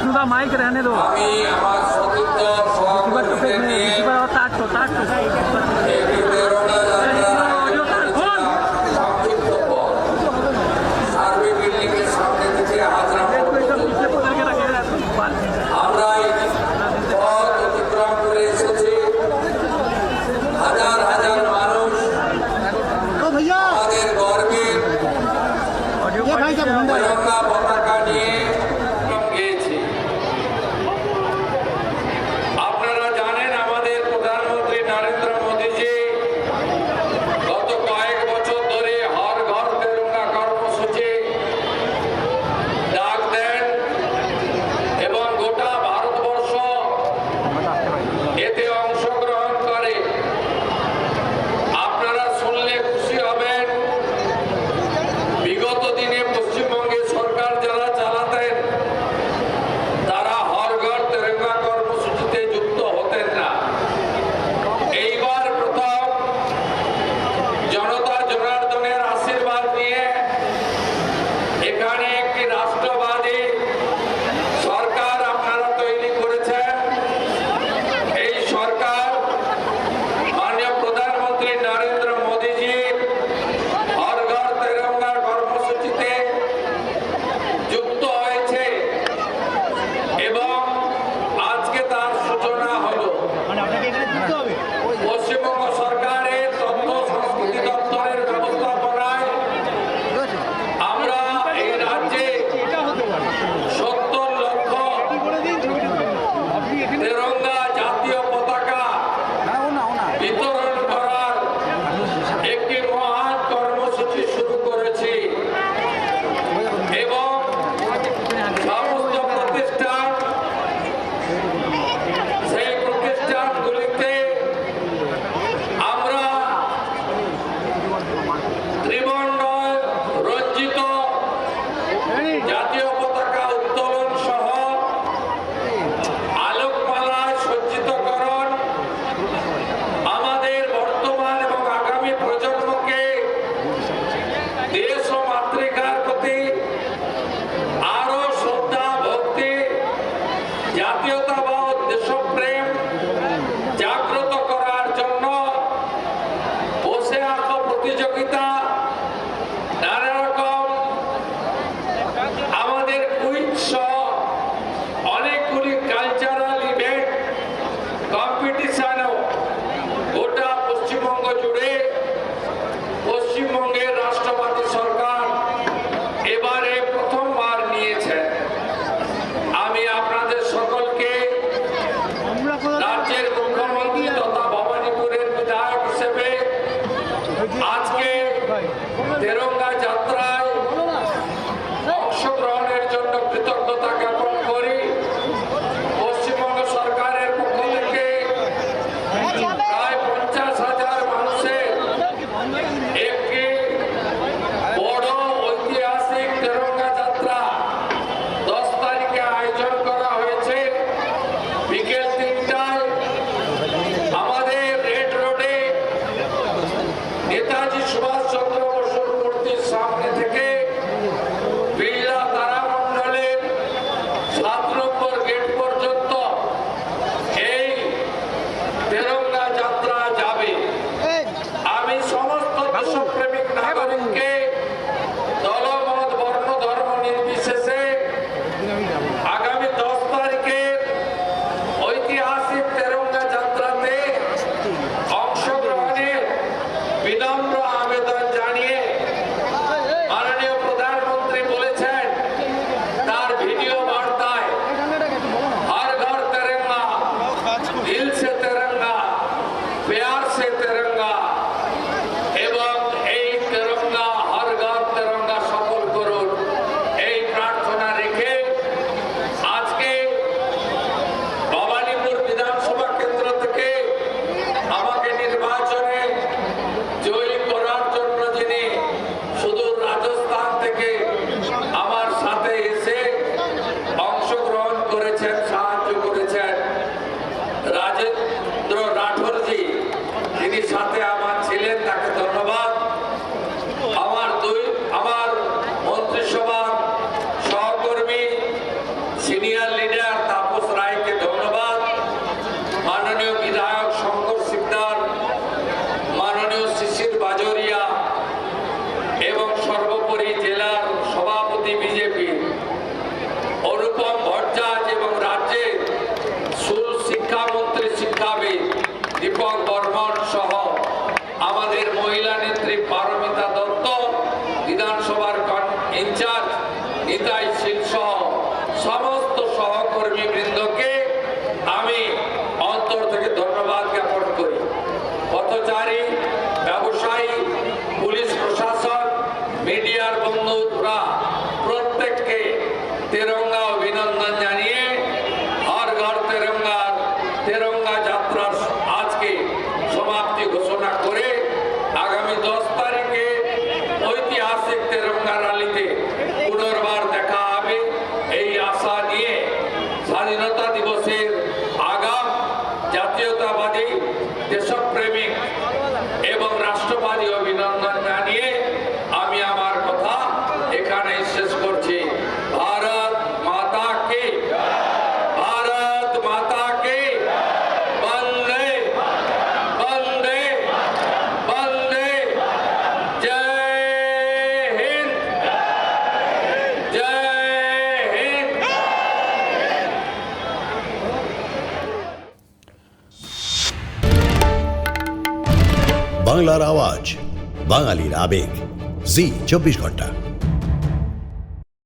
विष्णुदा mic रहने दो। Senior leader Tapas রায়কে ধন্যবাদ, মাননীয় বিধায়ক শঙ্কর সিকদার, মাননীয় শিশির বাজোরিয়া এবং সর্বোপরি জেলার সভাপতি বিজেপি অনুপম ভট্টাচ এবং রাজ্যের স্কুল শিক্ষামন্ত্রী শিক্ষাবিদ দীপক বর্মন সহ আমাদের মহিলা নেত্রী পারমিতা দত্ত, বিধানসভার ইনচার্জ নিতাই শীল সহ সমস্ত সহকর্মী বৃন্দকে আমি অন্তর থেকে ধন্যবাদ জ্ঞাপন করি। পথচারী, ব্যবসায়ী, পুলিশ প্রশাসন, মিডিয়ার বন্ধুরা প্রত্যেককে তেরঙ্গা অভিনন্দন জানিয়ে হর ঘর তেরঙ্গা যাত্রার আজকে সমাপ্তি ঘোষণা করে আগামী 10 তারিখে ঐতিহাসিক তেরঙ্গা র্যালিতে পুনর্বার দেখা হবে এই আশা নিয়ে স্বাধীনতা দিবসের আগাম জাতীয়তাবাদী, দেশপ্রেমিক এবং রাষ্ট্রবাদী অভিনন্দন জানিয়ে আমি আমার কথা এখানেই শেষ করছি। ভারত মাতা কে, ভারত মাতা কে, বন্দে বন্দে বন্দে, জয় হিন্দ, জয় হিন্দ। বাংলার আওয়াজ, বাঙালির আবেগ, জি 24 ঘন্টা।